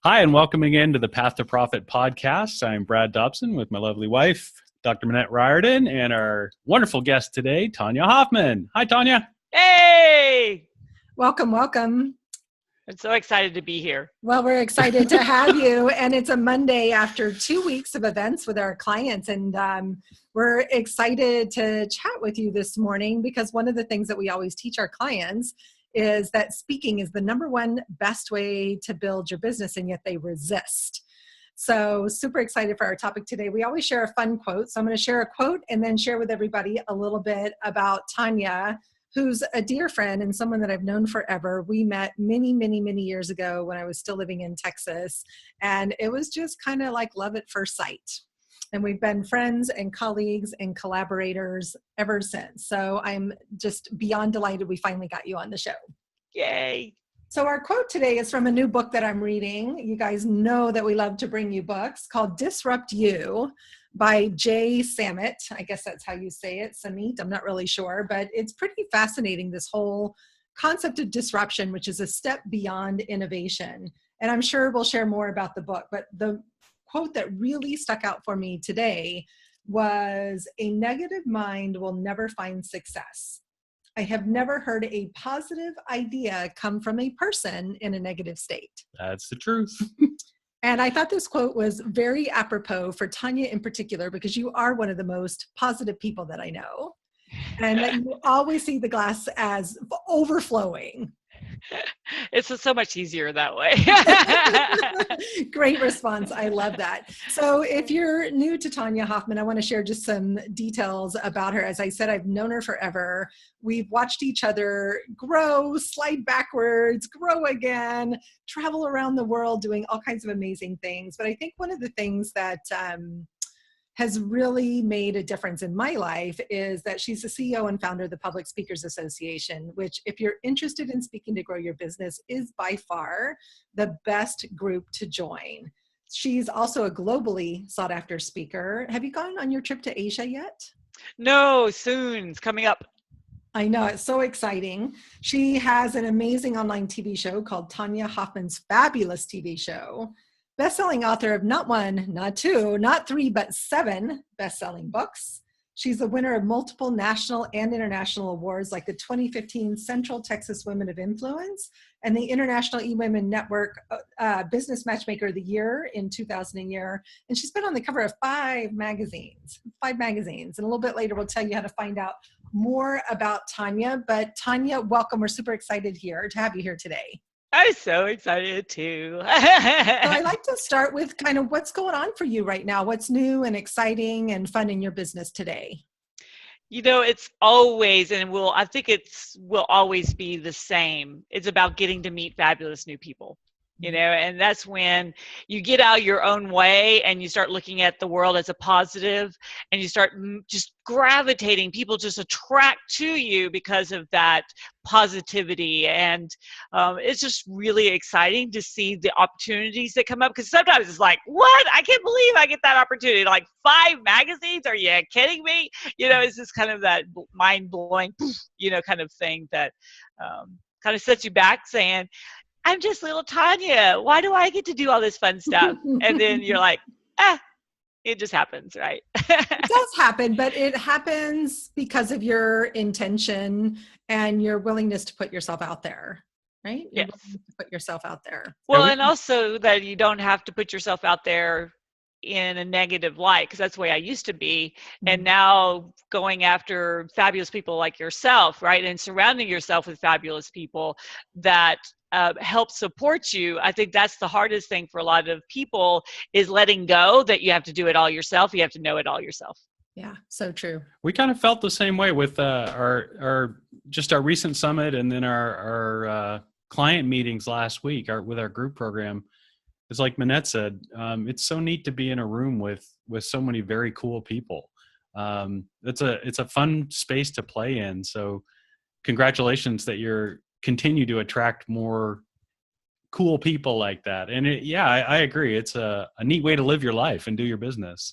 Hi, and welcome again to the Path to Profit podcast. I'm Brad Dobson with my lovely wife, Dr. Minette Riordan, and our wonderful guest today, Tonya Hofmann. Hi, Tonya. Hey! Welcome, welcome. I'm so excited to be here. Well, we're excited to have you. And it's a Monday after 2 weeks of events with our clients. And we're excited to chat with you this morning because one of the things that we always teach our clients is that speaking is the number one best way to build your business, and yet they resist. So super excited for our topic today. We always share a fun quote. So I'm going to share a quote and then share with everybody a little bit about Tonya, who's a dear friend and someone that I've known forever. We met many, many, many years ago when I was still living in Texas. And it was just kind of like love at first sight. And we've been friends and colleagues and collaborators ever since. So I'm just beyond delighted we finally got you on the show. Yay. So our quote today is from a new book that I'm reading. You guys know that we love to bring you books, called Disrupt You by Jay Samit. I guess that's how you say it, Samit. I'm not really sure, but it's pretty fascinating, this whole concept of disruption, which is a step beyond innovation. And I'm sure we'll share more about the book, but the quote that really stuck out for me today was, "A negative mind will never find success. I have never heard a positive idea come from a person in a negative state." That's the truth. And I thought this quote was very apropos for Tonya in particular, because you are one of the most positive people that I know, and that you always see the glass as overflowing. It's just so much easier that way. Great response. I love that. So if you're new to Tonya Hofmann, I want to share just some details about her. As I said, I've known her forever. We've watched each other grow, slide backwards, grow again, travel around the world doing all kinds of amazing things. But I think one of the things that has really made a difference in my life is that she's the CEO and founder of the Public Speakers Association, which, if you're interested in speaking to grow your business, is by far the best group to join. She's also a globally sought after speaker. Have you gone on your trip to Asia yet? No, soon. It's coming up. I know, it's so exciting. She has an amazing online TV show called Tonya Hofmann's Fabulous TV Show. Best-selling author of not one, not two, not three, but 7 best-selling books. She's the winner of multiple national and international awards, like the 2015 Central Texas Women of Influence and the International eWomenNetwork Business Matchmaker of the Year in 2000 a year. And she's been on the cover of 5 magazines. And a little bit later, we'll tell you how to find out more about Tonya. But Tonya, welcome. We're super excited to have you here today. I'm so excited too. So I'd like to start with kind of what's going on for you right now. What's new and exciting and fun in your business today? You know, it's always, and I think will always be the same. It's about getting to meet fabulous new people. You know, and that's when you get out of your own way and you start looking at the world as a positive, and you start just gravitating. People just attract to you because of that positivity. And it's just really exciting to see the opportunities that come up, because sometimes it's like, what? I can't believe I get that opportunity. Like 5 magazines? Are you kidding me? You know, it's just kind of that mind-blowing, you know, kind of thing that kind of sets you back, saying, I'm just little Tonya. Why do I get to do all this fun stuff? And then you're like, it just happens, right? It does happen, but it happens because of your intention and your willingness to put yourself out there, right? Yes. Put yourself out there. Well, and also that you don't have to put yourself out there in a negative light, because that's the way I used to be. And now going after fabulous people like yourself, right? And surrounding yourself with fabulous people that help support you. I think that's the hardest thing for a lot of people, is letting go that you have to do it all yourself. You have to know it all yourself. Yeah, so true. We kind of felt the same way with our recent summit, and then our client meetings last week with our group program. It's like Minette said, it's so neat to be in a room with so many very cool people. It's a fun space to play in. So congratulations that you're continue to attract more cool people like that. And I agree. It's a neat way to live your life and do your business.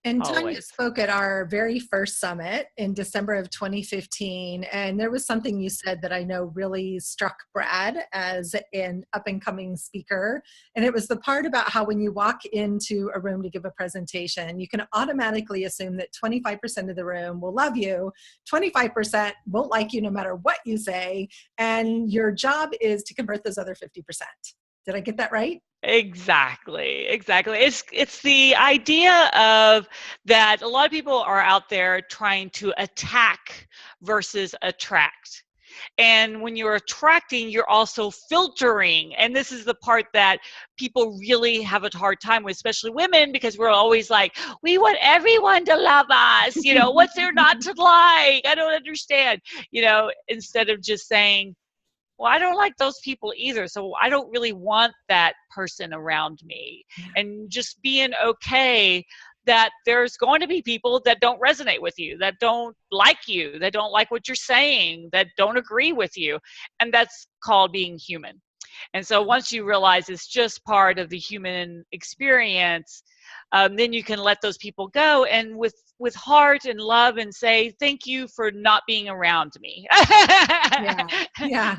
And Tonya always. spoke at our very first summit in December of 2015. And there was something you said that I know really struck Brad as an up and coming speaker. And it was the part about how when you walk into a room to give a presentation, you can automatically assume that 25% of the room will love you, 25% won't like you no matter what you say. And your job is to convert those other 50%. Did I get that right? Exactly. It's the idea of that a lot of people are out there trying to attack versus attract. And when you're attracting, you're also filtering. And this is the part that people really have a hard time with, especially women, because we're always like, we want everyone to love us. What's there not to like? I don't understand. Instead of just saying, well, I don't like those people either, so I don't really want that person around me. And just being okay that there's going to be people that don't resonate with you, that don't like you, that don't like what you're saying, that don't agree with you. And that's called being human. And so once you realize it's just part of the human experience, then you can let those people go and with heart and love and say, thank you for not being around me. Yeah.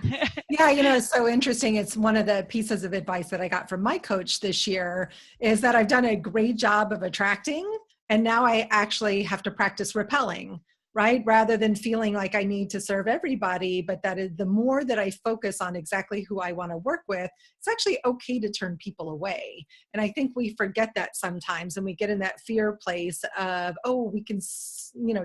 It's so interesting. It's one of the pieces of advice that I got from my coach this year is that I've done a great job of attracting, and now I actually have to practice repelling, right? Rather than feeling like I need to serve everybody, but that is the more that I focus on exactly who I want to work with, it's actually okay to turn people away. And I think we forget that sometimes, and we get in that fear place of, oh, we can,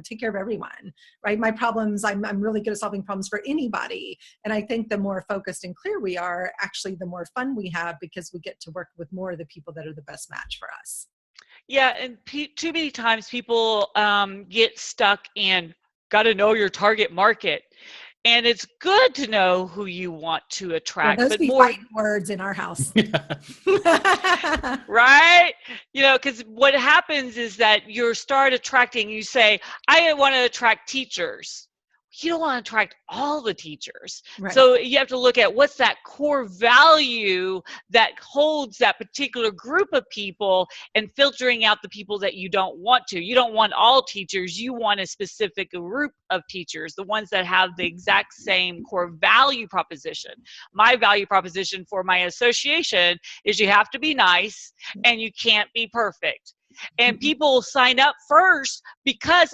take care of everyone, right? My problems, I'm really good at solving problems for anybody. And I think the more focused and clear we are, actually the more fun we have, because we get to work with more of the people that are the best match for us. Yeah, and too many times people get stuck in got to know your target market. And it's good to know who you want to attract, those but be more fighting words in our house. right? Because what happens is that you start attracting, you say, I want to attract teachers. You don't want to attract all the teachers. Right. So you have to look at what's that core value that holds that particular group of people and filtering out the people that you don't want to. You don't want all teachers. You want a specific group of teachers, the ones that have the exact same core value proposition. My value proposition for my association is you have to be nice and you can't be perfect. And people sign up first because,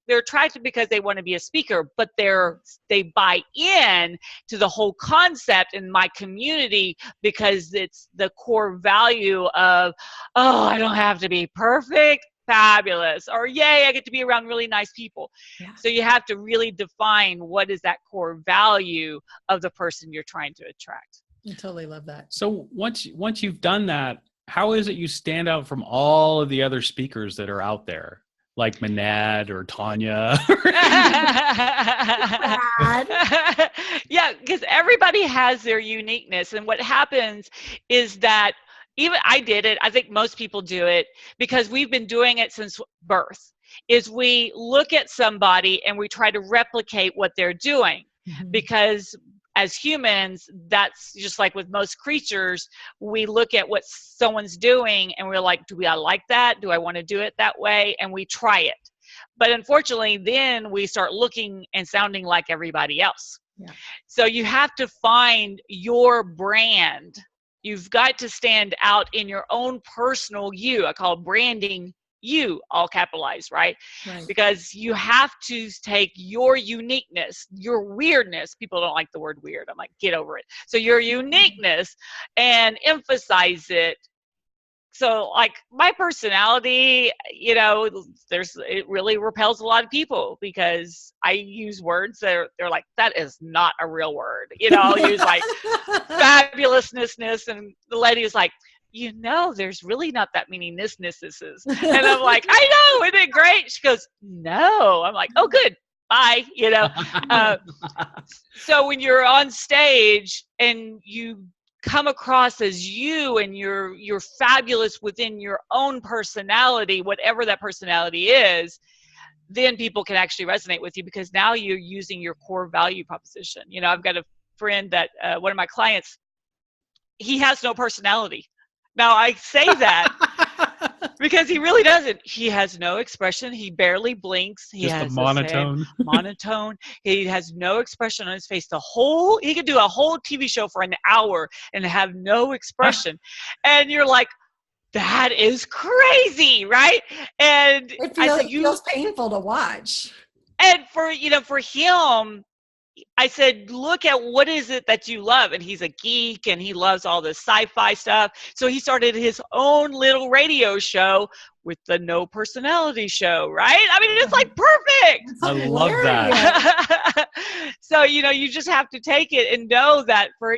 they're attracted because they want to be a speaker, but they buy in to the whole concept in my community because it's the core value of, oh, I don't have to be perfect, fabulous, or yay, I get to be around really nice people. Yeah. So you have to really define what is that core value of the person you're trying to attract. I totally love that. So once you've done that, how is it you stand out from all of the other speakers that are out there, like Manette or Tonya? Yeah, because everybody has their uniqueness. And what happens is that even I did it, I think most people do it because we've been doing it since birth, is we look at somebody and we try to replicate what they're doing. Mm-hmm. Because as humans, that's just like with most creatures, we look at what someone's doing and we're like, do I like that? Do I want to do it that way? And we try it. But unfortunately, then we start looking and sounding like everybody else. Yeah. So you have to find your brand. You've got to stand out in your own personal you. I call branding you, all capitalized, right? Because you have to take your uniqueness, your weirdness. People don't like the word weird. I'm like, get over it. So your uniqueness and emphasize it. So like my personality, it really repels a lot of people because I use words that they're like, that is not a real word. I'll use like fabulousness, and the lady is like, there's really not that many nisnesses. And I'm like, I know, isn't it great? She goes, no. I'm like, oh, good. Bye. So when you're on stage and you come across as you and you're fabulous within your own personality, whatever that personality is, then people can actually resonate with you because now you're using your core value proposition. I've got a friend that one of my clients, he has no personality. Now I say that, Because he really doesn't. He has no expression. He barely blinks. He Just has a the same monotone. monotone. He has no expression on his face. He could do a whole TV show for an hour and have no expression. And you're like, that is crazy, right? And It I feels, said, it feels painful to watch. and for him, I said, look at what is it that you love. And he's a geek and he loves all this sci-fi stuff. So he started his own little radio show with the No Personality Show, right? I mean, it's like perfect. I love that. So, you just have to take it and know that for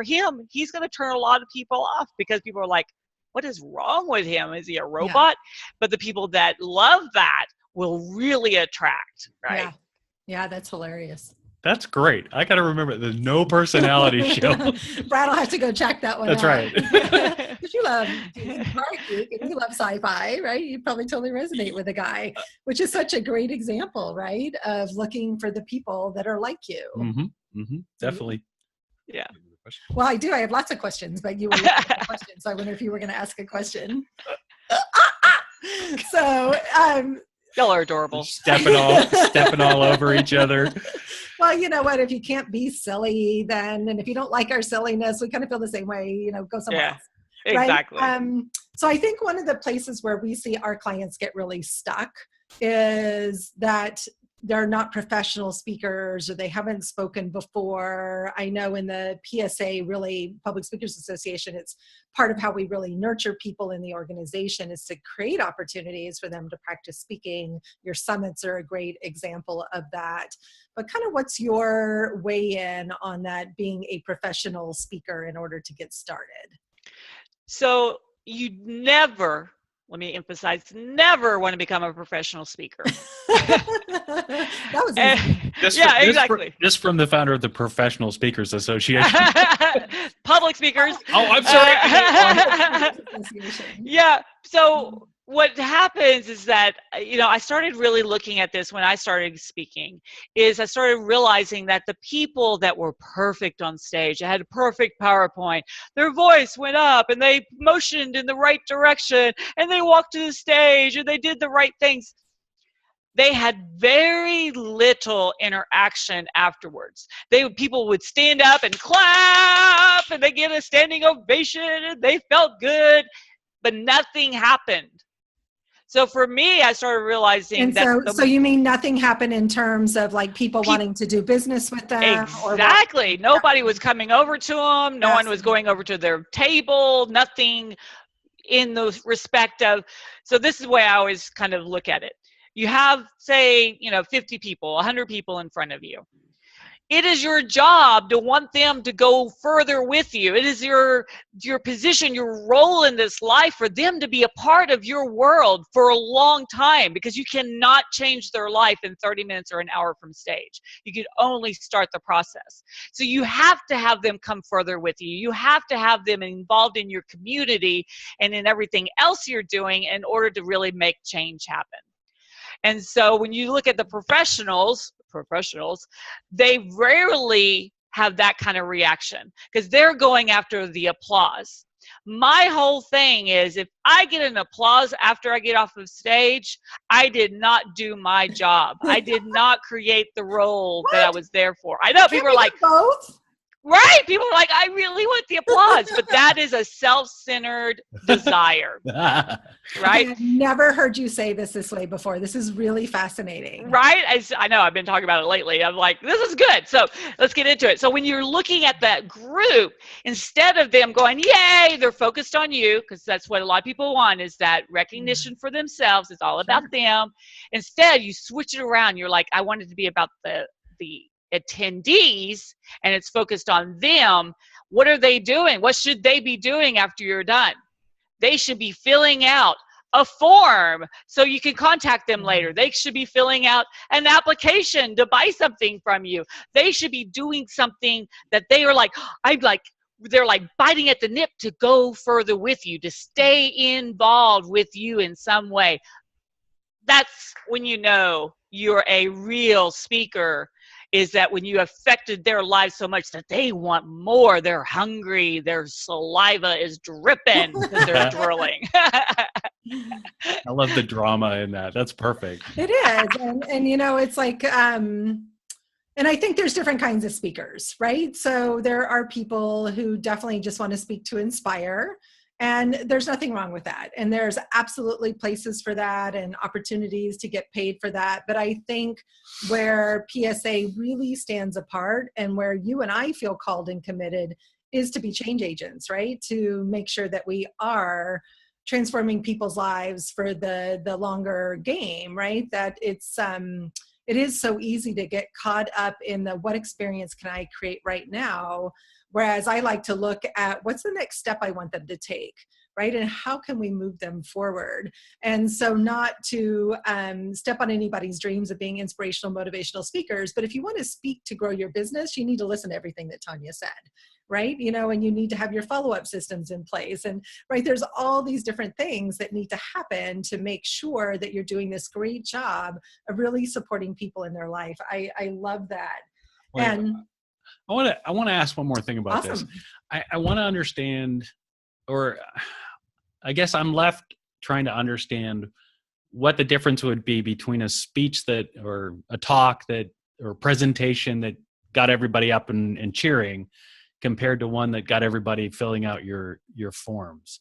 him, he's going to turn a lot of people off because people are like, what is wrong with him? Is he a robot? Yeah. But the people that love that will really attract, right? Yeah, that's hilarious. That's great. I got to remember the No Personality Show. Brad will have to go check that one That's out. right. Because you love geek and you love sci-fi, right? You probably totally resonate with the guy, which is such a great example, right? Of looking for the people that are like you. Definitely. Yeah. Well, I do. I have lots of questions, but you were looking at questions. So I wonder if you were going to ask a question. So, y'all are adorable. Stepping all over each other. Well, you know what? If you can't be silly, then, and if you don't like our silliness, we kind of feel the same way, go somewhere else. Right? Exactly. So I think one of the places where we see our clients get really stuck is that they're not professional speakers or they haven't spoken before. I know in the PSA, really Public Speakers Association, it's part of how we really nurture people in the organization is to create opportunities for them to practice speaking. Your summits are a great example of that. But kind of what's your weigh in on that being a professional speaker in order to get started? So you never, let me emphasize, never want to become a professional speaker. That was easy. Exactly. Just from the founder of the Professional Speakers Association. Public speakers. Oh, I'm sorry. Yeah. So what happens is that, I started really looking at this when I started speaking, is I started realizing that the people that were perfect on stage, they had a perfect PowerPoint, their voice went up and they motioned in the right direction and they walked to the stage and they did the right things. They had very little interaction afterwards. People would stand up and clap and they get a standing ovation and they felt good, but nothing happened. So for me, I started realizing so you mean nothing happened in terms of like people wanting to do business with them? Exactly. Nobody was coming over to them. No one was going over to their table. Nothing in the respect of, so this is the way I always kind of look at it. You have, say, 50 people, 100 people in front of you. It is your job to want them to go further with you. It is your position, your role in this life for them to be a part of your world for a long time, because you cannot change their life in 30 minutes or an hour from stage. You can only start the process. So you have to have them come further with you. You have to have them involved in your community and in everything else you're doing in order to really make change happen. And so when you look at the professionals, they rarely have that kind of reaction because they're going after the applause. My whole thing is, if I get an applause after I get off of stage, I did not do my job. I did not create the role that I was there for. I know people are like, both. Right. People are like, I really want the applause, but that is a self-centered desire. Right. I've never heard you say this way before. This is really fascinating. Right. I know I've been talking about it lately. I'm like, this is good. So let's get into it. So when you're looking at that group, instead of them going, yay, they're focused on you, because that's what a lot of people want, is that recognition for themselves. It's all about them. Instead, you switch it around. You're like, I want it to be about the attendees, and it's focused on them. What are they doing? What should they be doing after you're done? They should be filling out a form so you can contact them later. They should be filling out an application to buy something from you. They should be doing something that they are like, they're like biting at the nip to go further with you, to stay involved with you in some way. That's when you know you're a real speaker, is that when you affected their lives so much that they want more, they're hungry, their saliva is dripping because they're drooling. I love the drama in that. That's perfect. It is. And you know, it's like, and I think there's different kinds of speakers, right? So there are people who definitely just want to speak to inspire, and there's nothing wrong with that. And there's absolutely places for that and opportunities to get paid for that. But I think where PSA really stands apart and where you and I feel called and committed is to be change agents, right? To make sure that we are transforming people's lives for the longer game, right? That it is so easy to get caught up in the what experience can I create right now, whereas I like to look at what's the next step I want them to take, right? And how can we move them forward? And so not to step on anybody's dreams of being inspirational, motivational speakers, but if you want to speak to grow your business, you need to listen to everything that Tonya said, right? You know, and you need to have your follow-up systems in place. And right, there's all these different things that need to happen to make sure that you're doing this great job of really supporting people in their life. I love that. Wait, and I want to ask one more thing about awesome. this. I want to understand, or I guess I'm left trying to understand what the difference would be between a speech that, or a talk that, or presentation that got everybody up and cheering, compared to one that got everybody filling out your forms.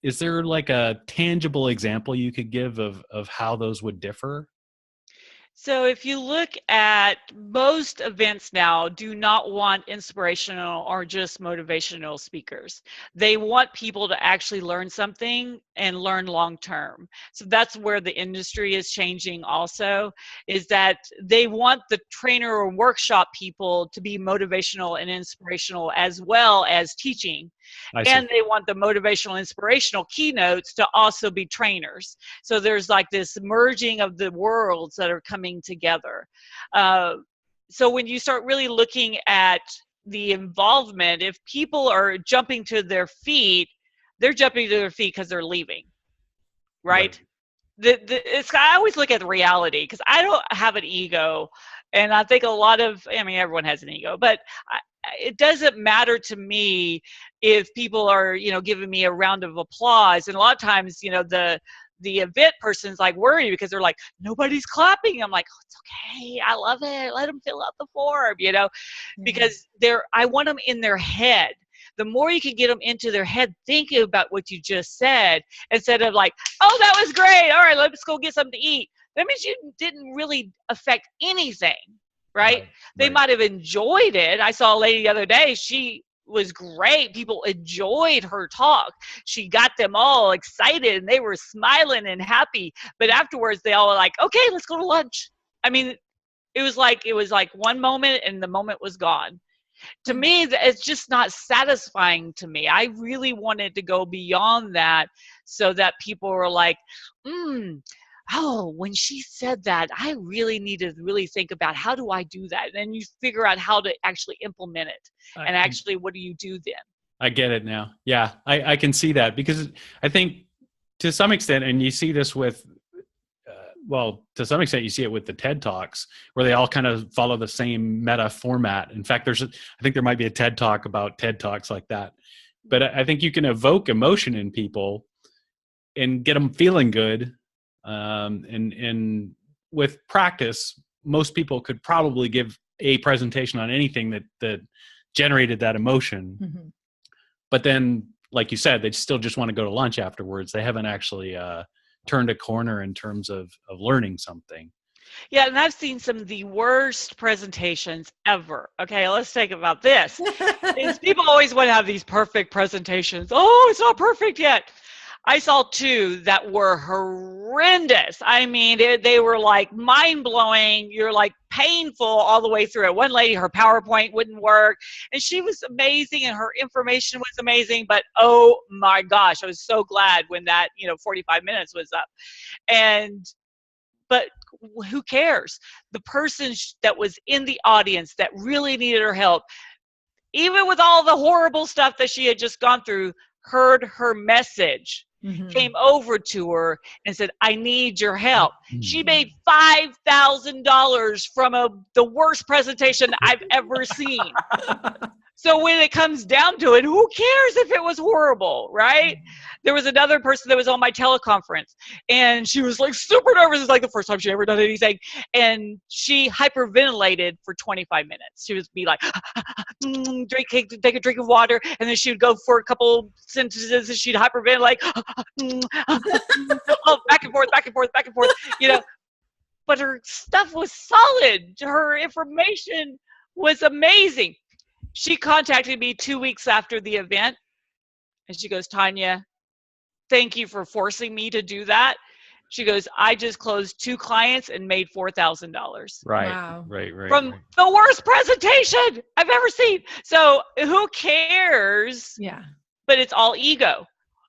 Is there like a tangible example you could give of how those would differ? So if you look at most events now, do not want inspirational or just motivational speakers. They want people to actually learn something and learn long term. So that's where the industry is changing also, is that they want the trainer or workshop people to be motivational and inspirational as well as teaching. And they want the motivational, inspirational keynotes to also be trainers. So there's like this merging of the worlds that are coming together. So when you start really looking at the involvement, if people are jumping to their feet, they're jumping to their feet because they're leaving, right? I always look at the reality, because I don't have an ego. And I think everyone has an ego, but it doesn't matter to me if people are, giving me a round of applause. And a lot of times, the event person's like worried because they're like, nobody's clapping. I'm like, oh, it's okay. I love it. Let them fill out the form, because I want them in their head. The more you can get them into their head thinking about what you just said, instead of like, oh, that was great. All right, let's go get something to eat. That means you didn't really affect anything, right? They might have enjoyed it. I saw a lady the other day. She was great. People enjoyed her talk. She got them all excited and they were smiling and happy. But afterwards, they all were like, okay, let's go to lunch. I mean, it was like one moment and the moment was gone. To me, it's just not satisfying to me. I really wanted to go beyond that so that people were like, oh, when she said that, I really need to really think about how do I do that? And then you figure out how to actually implement it. And actually, what do you do then? I get it now. Yeah, I can see that, because I think to some extent, and you see this with, to some extent, you see it with the TED Talks, where they all kind of follow the same meta format. In fact, I think there might be a TED Talk about TED Talks like that. But I think you can evoke emotion in people and get them feeling good. And with practice, most people could probably give a presentation on anything that generated that emotion. Mm-hmm. But then, like you said, they still just want to go to lunch afterwards. They haven't actually turned a corner in terms of learning something. Yeah, and I've seen some of the worst presentations ever. Okay, let's think about this. People always want to have these perfect presentations. Oh, it's not perfect yet. I saw two that were horrendous. I mean, they were like mind-blowing. You're like painful all the way through it. One lady, her PowerPoint wouldn't work, and she was amazing, and her information was amazing. But oh my gosh, I was so glad when that 45 minutes was up. But who cares? The person that was in the audience that really needed her help, even with all the horrible stuff that she had just gone through, heard her message. Mm-hmm. Came over to her and said, I need your help. Mm-hmm. She made $5,000 from the worst presentation I've ever seen. So when it comes down to it, who cares if it was horrible, right? There was another person that was on my teleconference, and she was like super nervous. It's like the first time she ever done anything. And she hyperventilated for 25 minutes. She would be like, take a drink of water. And then she would go for a couple sentences and she'd hyperventilate. Oh, back and forth, back and forth, back and forth, but her stuff was solid. Her information was amazing. She contacted me 2 weeks after the event, and she goes, Tonya, thank you for forcing me to do that. She goes, I just closed 2 clients and made $4,000. Right. Wow. Right. From the worst presentation I've ever seen. So who cares? Yeah. But it's all ego.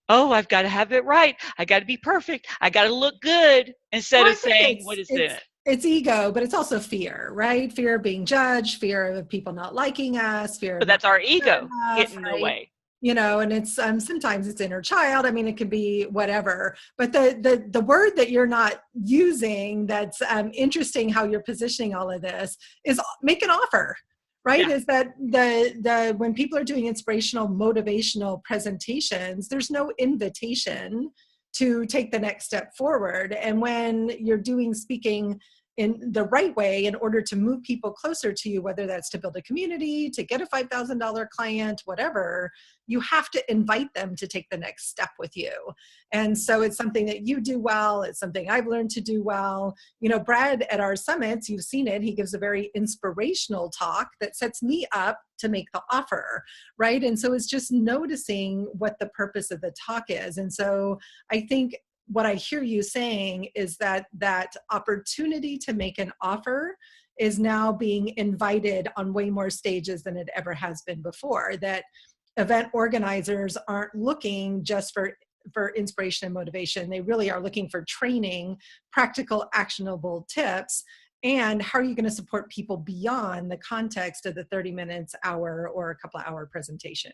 Oh, I've got to have it right. I got to be perfect. I got to look good, instead of saying what is in it. It's ego, but it's also fear, right? Fear of being judged, fear of people not liking us, fear. But that's our ego getting in the way. And it's sometimes it's inner child. I mean, it could be whatever. But the word that you're not using that's interesting how you're positioning all of this is make an offer. Right? Yeah. Is that the when people are doing inspirational, motivational presentations, there's no invitation to take the next step forward. And when you're doing speaking in the right way in order to move people closer to you, whether that's to build a community, to get a $5,000 client, whatever, you have to invite them to take the next step with you. And so it's something that you do well. It's something I've learned to do well. Brad at our summits, you've seen it. He gives a very inspirational talk that sets me up to make the offer, right? And so it's just noticing what the purpose of the talk is. And so I think what I hear you saying is that opportunity to make an offer is now being invited on way more stages than it ever has been before. That event organizers aren't looking just for inspiration and motivation. They really are looking for training, practical, actionable tips. And how are you going to support people beyond the context of the 30 minutes, hour, or a couple of hour presentation?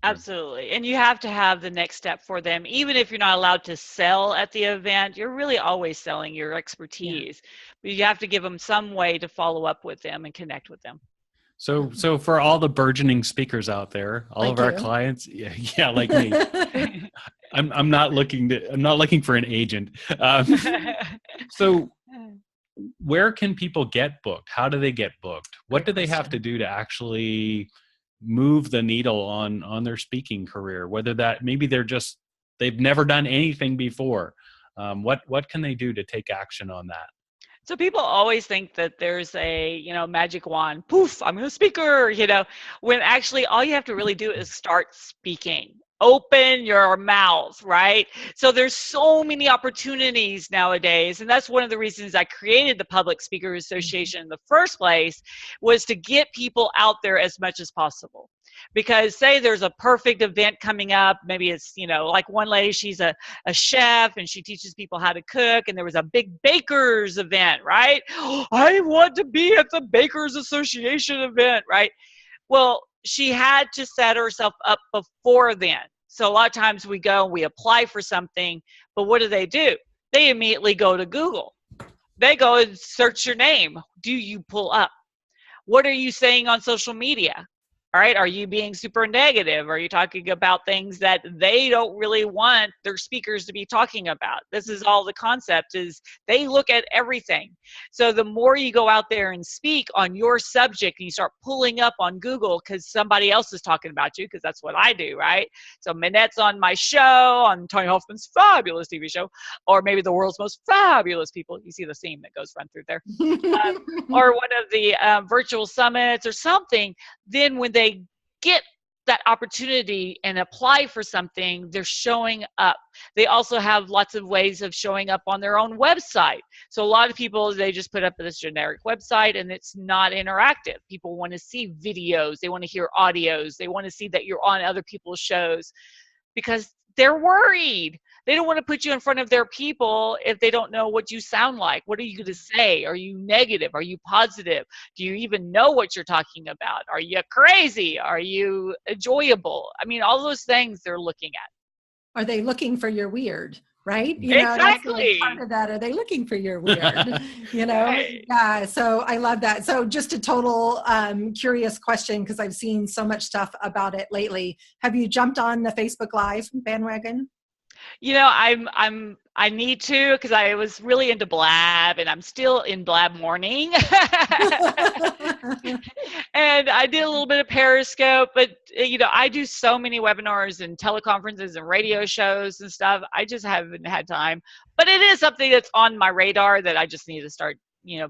Absolutely. And you have to have the next step for them. Even if you're not allowed to sell at the event, you're really always selling your expertise. Yeah. But you have to give them some way to follow up with them and connect with them. So for all the burgeoning speakers out there, all of our clients, yeah, like me, I'm not looking for an agent. So where can people get booked? How do they get booked? What do they have to do to actually move the needle on their speaking career? Whether that maybe they've never done anything before. What can they do to take action on that? So people always think that there's a, magic wand, poof, I'm a speaker, when actually all you have to really do is start speaking. Open your mouth, right? So there's so many opportunities nowadays. And that's one of the reasons I created the Public Speakers Association in the first place, was to get people out there as much as possible. Because say there's a perfect event coming up, maybe it's, like one lady, she's a chef and she teaches people how to cook, and there was a big bakers event, right? I want to be at the Bakers Association event, right? Well, she had to set herself up before then. So a lot of times we go and we apply for something, but what do? They immediately go to Google. They go and search your name. Do you pull up? What are you saying on social media? All right. Are you being super negative? Are you talking about things that they don't really want their speakers to be talking about? This is all the concept, is they look at everything. So the more you go out there and speak on your subject and you start pulling up on Google because somebody else is talking about you, because that's what I do, right? So Minette's on my show, on Tonya Hofmann's fabulous TV show, or maybe the world's most fabulous people. You see the theme that goes run through there. Or one of the virtual summits or something. Then when they get that opportunity and apply for something, they're showing up. They also have lots of ways of showing up on their own website. So a lot of people, they just put up this generic website and it's not interactive. People want to see videos. They want to hear audios. They want to see that you're on other people's shows because they're worried. They don't want to put you in front of their people if they don't know what you sound like. What are you going to say? Are you negative? Are you positive? Do you even know what you're talking about? Are you crazy? Are you enjoyable? I mean, all those things they're looking at. Are they looking for your weird? Right? Exactly. Part of that. Are they looking for your weird? Right. Yeah. So I love that. So just a total curious question, because I've seen so much stuff about it lately. Have you jumped on the Facebook Live bandwagon? I need to, because I was really into Blab, and I'm still in Blab morning. And I did a little bit of Periscope, but I do so many webinars and teleconferences and radio shows and stuff. I just haven't had time. But it is something that's on my radar that I just need to start,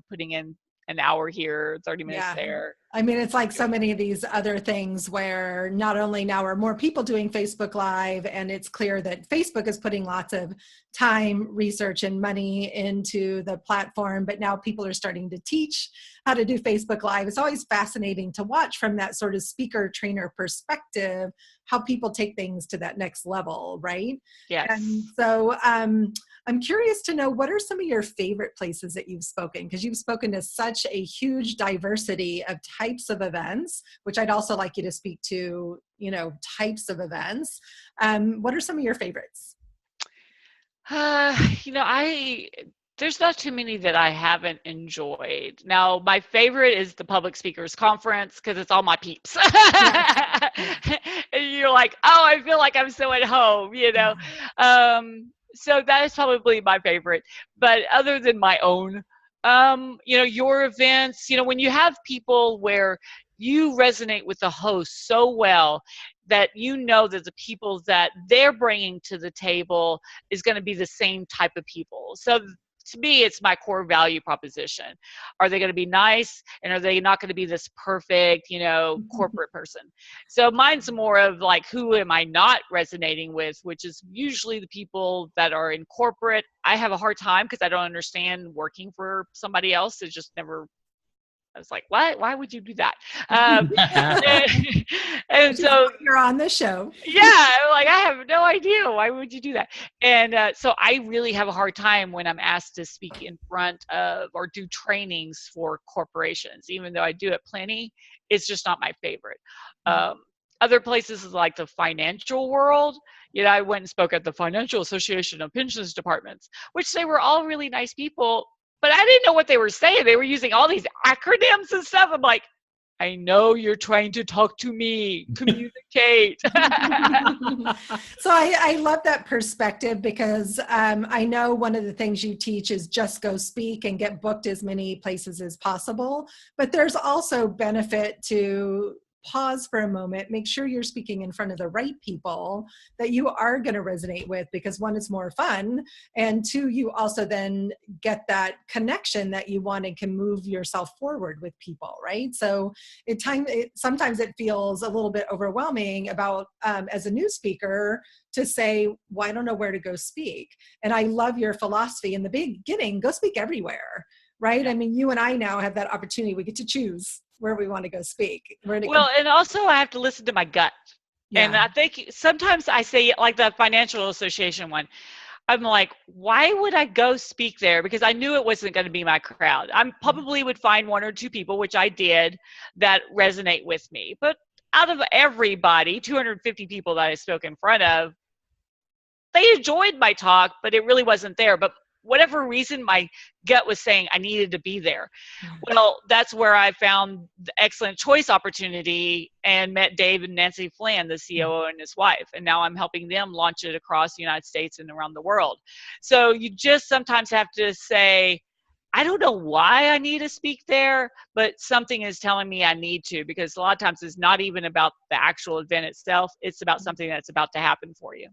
putting in an hour here, 30 minutes there. I mean, it's like so many of these other things where not only now are more people doing Facebook Live, and it's clear that Facebook is putting lots of time, research, and money into the platform, but now people are starting to teach how to do Facebook Live. It's always fascinating to watch from that sort of speaker trainer perspective, how people take things to that next level, right? Yes. And so I'm curious to know, what are some of your favorite places that you've spoken? Because you've spoken to such a huge diversity of types of events, which I'd also like you to speak to, types of events. What are some of your favorites? There's not too many that I haven't enjoyed. Now, my favorite is the Public Speakers Conference, because it's all my peeps. Yeah. And you're like, oh, I feel like I'm so at home, So that is probably my favorite. But other than my own, your events, when you have people where you resonate with the host so well that that the people that they're bringing to the table is going to be the same type of people. So to me, it's my core value proposition. Are they going to be nice? And are they not going to be this perfect, corporate person? So mine's more of like, who am I not resonating with, which is usually the people that are in corporate. I have a hard time because I don't understand working for somebody else. It's just never, I was like, what? Why would you do that? And so you're on the show. Yeah, I have no idea. Why would you do that? And so I really have a hard time when I'm asked to speak in front of or do trainings for corporations. Even though I do it plenty, it's just not my favorite. Other places like the financial world, I went and spoke at the Financial Association of Pensions Departments, which they were all really nice people. But I didn't know what they were saying. They were using all these acronyms and stuff. I'm like, I know you're trying to talk to me, communicate. So I love that perspective, because I know one of the things you teach is just go speak and get booked as many places as possible. But there's also benefit to pause for a moment, make sure you're speaking in front of the right people that you are going to resonate with, because one, it's more fun, and two, you also then get that connection that you want and can move yourself forward with people, right? So sometimes it feels a little bit overwhelming about as a new speaker to say, well, I don't know where to go speak. And I love your philosophy in the beginning, go speak everywhere, right? I mean, you and I now have that opportunity. We get to choose where we want to go speak. And also I have to listen to my gut. Yeah. And I think sometimes I say, like the Financial Association one, I'm like, why would I go speak there? Because I knew it wasn't going to be my crowd. I probably would find one or two people, which I did, that resonate with me. But out of everybody, 250 people that I spoke in front of, they enjoyed my talk, but it really wasn't there. But whatever reason, my gut was saying I needed to be there. Well, that's where I found the excellent choice opportunity and met Dave and Nancy Flynn, the COO and his wife. And now I'm helping them launch it across the United States and around the world. So you just sometimes have to say, I don't know why I need to speak there, but something is telling me I need to, because a lot of times it's not even about the actual event itself. It's about something that's about to happen for you.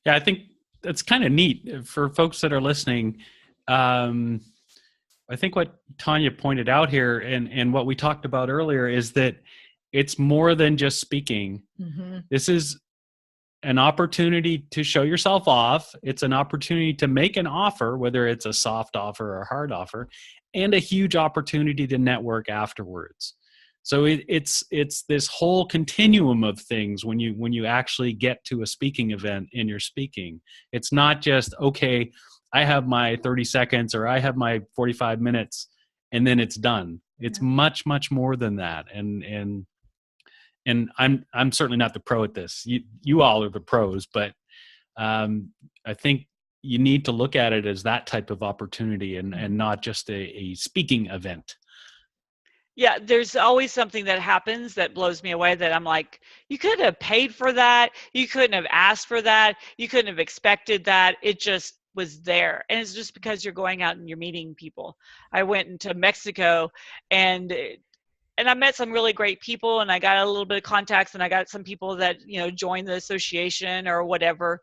Yeah, I think that's kind of neat for folks that are listening. I think what Tonya pointed out here and what we talked about earlier is that it's more than just speaking. Mm-hmm. This is an opportunity to show yourself off. It's an opportunity to make an offer, whether it's a soft offer or a hard offer, and a huge opportunity to network afterwards. So it's this whole continuum of things when you actually get to a speaking event and you're speaking. It's not just, okay, I have my 30 seconds or I have my 45 minutes and then it's done. It's much, much more than that. And I'm certainly not the pro at this. You all are the pros, but I think you need to look at it as that type of opportunity and not just a speaking event. Yeah, there's always something that happens that blows me away that I'm like, you couldn't have paid for that. You couldn't have asked for that. You couldn't have expected that. It just was there. And it's just because you're going out and you're meeting people. I went into Mexico and I met some really great people, and I got a little bit of contacts, and I got some people that, joined the association or whatever.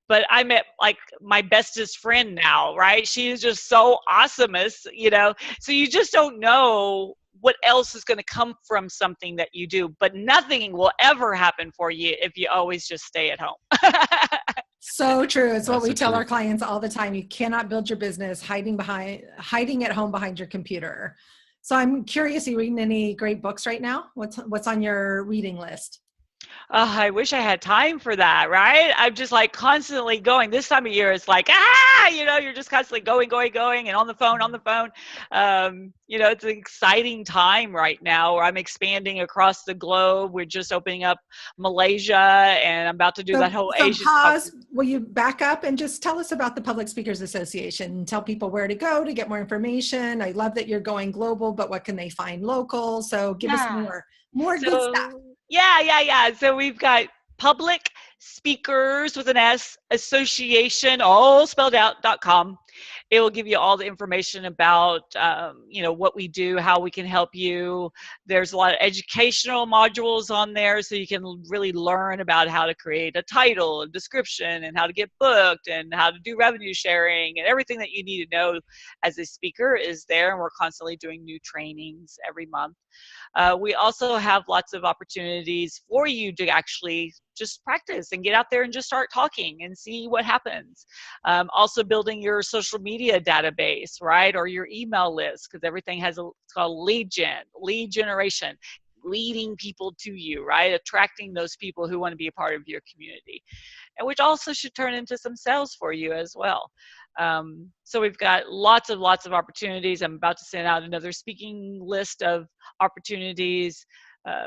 But I met like my bestest friend now, right? She is just so awesome, so you just don't know what else is going to come from something that you do, but nothing will ever happen for you if you always just stay at home. So true. It's what That's we the tell our truth. clients all the time. You cannot build your business hiding at home behind your computer. So I'm curious, are you reading any great books right now? What's on your reading list? I wish I had time for that, right? I'm just like constantly going. This time of year, it's like, you're just constantly going, and on the phone. It's an exciting time right now where I'm expanding across the globe. We're just opening up Malaysia, and I'm about to do that whole So Asian pause. conference. Will you back up and just tell us about the Public Speakers Association? Tell people where to go to get more information. I love that you're going global, but what can they find local? So give us Yeah. more good stuff. Yeah. So we've got Public Speakers with an S Association, all spelled out.com. It will give you all the information about, what we do, how we can help you. There's a lot of educational modules on there, so you can really learn about how to create a title, a description, and how to get booked, and how to do revenue sharing, and everything that you need to know as a speaker is there. And we're constantly doing new trainings every month. We also have lots of opportunities for you to actually just practice and get out there and just start talking and see what happens. Also building your social media database, right? Or your email list, because everything has it's called lead generation, leading people to you, right? Attracting those people who want to be a part of your community, and which also should turn into some sales for you as well. So we've got lots of opportunities. I'm about to send out another speaking list of opportunities.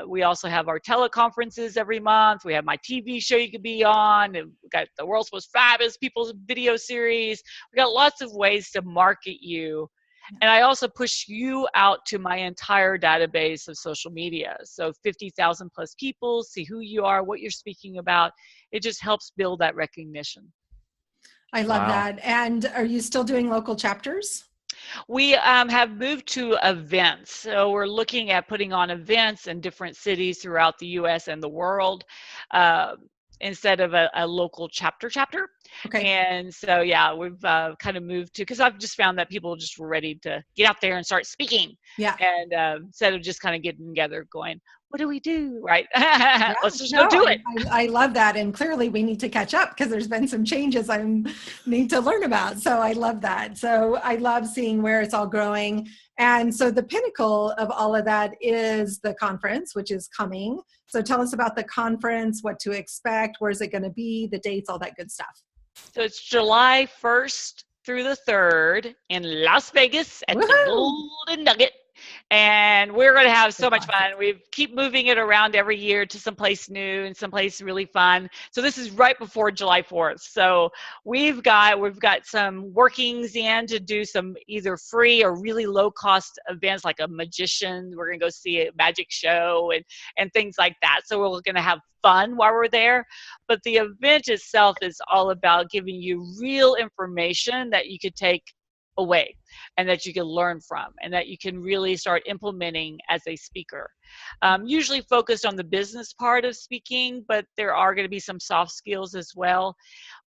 We also have our teleconferences every month. We have my TV show you could be on. And we've got the World's Most Fabulous People's video series. We got lots of ways to market you. And I also push you out to my entire database of social media. So 50,000 plus people see who you are, what you're speaking about. It just helps build that recognition. I love Wow. that. And are you still doing local chapters? We have moved to events. So we're looking at putting on events in different cities throughout the US and the world, instead of a local chapter. Okay. And so, yeah, we've kind of moved to, because I've just found that people just were ready to get out there and start speaking. Yeah. And instead of just kind of getting together going, what do we do? Right. Yeah, Let's just go do it. I love that. And clearly we need to catch up because there's been some changes I need to learn about. So I love that. So I love seeing where it's all growing. And so the pinnacle of all of that is the conference, which is coming. So tell us about the conference, what to expect, where's it going to be, the dates, all that good stuff. So it's July 1st through the 3rd in Las Vegas at the Golden Nugget. And we're going to have so much fun. We keep moving it around every year to someplace new and someplace really fun. So this is right before July 4th. So we've got some workings in to do some either free or really low cost events, like a magician. We're going to go see a magic show and things like that. So we're going to have fun while we're there. But the event itself is all about giving you real information that you could take away and that you can learn from and that you can really start implementing as a speaker. Usually focused on the business part of speaking, but there are going to be some soft skills as well.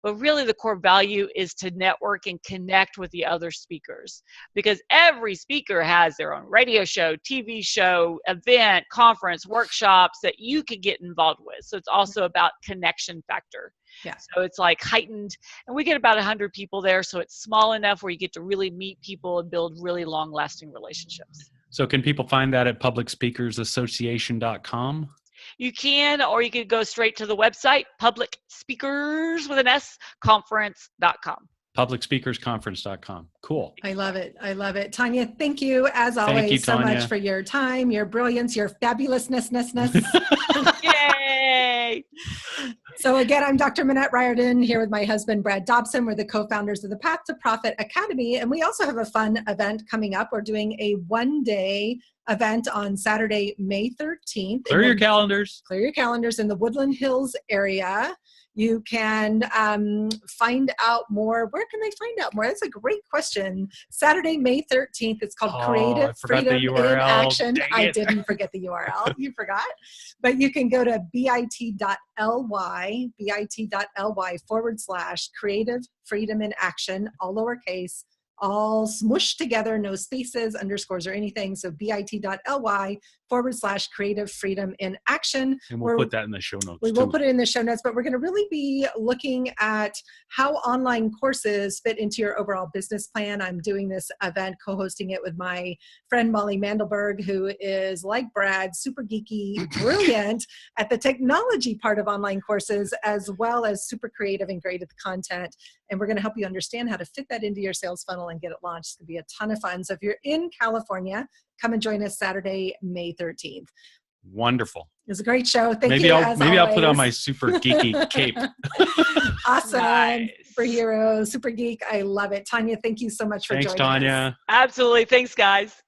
But really the core value is to network and connect with the other speakers, because every speaker has their own radio show, TV show, event, conference, workshops that you could get involved with. So it's also about connection factor. Yeah. So it's like heightened, and we get about 100 people there. So it's small enough where you get to really meet people and build really long lasting relationships. So can people find that at publicspeakersassociation.com? You can, or you could go straight to the website, publicspeakers with an S, conference.com. Publicspeakersconference.com. Cool. I love it. I love it. Tonya, thank you as always so much for your time, your brilliance, your fabulousness. Yay! So again, I'm Dr. Minette Riordan here with my husband, Brad Dobson. We're the co-founders of the Path to Profit Academy. And we also have a fun event coming up. We're doing a one-day event on Saturday, May 13th. Clear your calendars. Clear your calendars in the Woodland Hills area. You can find out more. Where can they find out more? That's a great question. Saturday, May 13th. It's called Creative Freedom in Action. I didn't forget the URL. You forgot. But you can go to bit.ly/Creative Freedom in Action, all lowercase, all smushed together, no spaces, underscores, or anything. So bit.ly/Creative Freedom in Action. And we'll put that in the show notes. We will put it in the show notes, but we're going to really be looking at how online courses fit into your overall business plan. I'm doing this event, co-hosting it with my friend Molly Mandelberg, who is, like Brad, super geeky, brilliant at the technology part of online courses, as well as super creative and great at the content. And we're going to help you understand how to fit that into your sales funnel and get it launched. It's going to be a ton of fun. So if you're in California, come and join us Saturday, May 13th. Wonderful. It was a great show. Maybe I'll put on my super geeky cape. Awesome. Nice. Superhero, super geek. I love it. Tonya, thank you so much for joining us. Thanks, Tonya. Absolutely. Thanks, guys.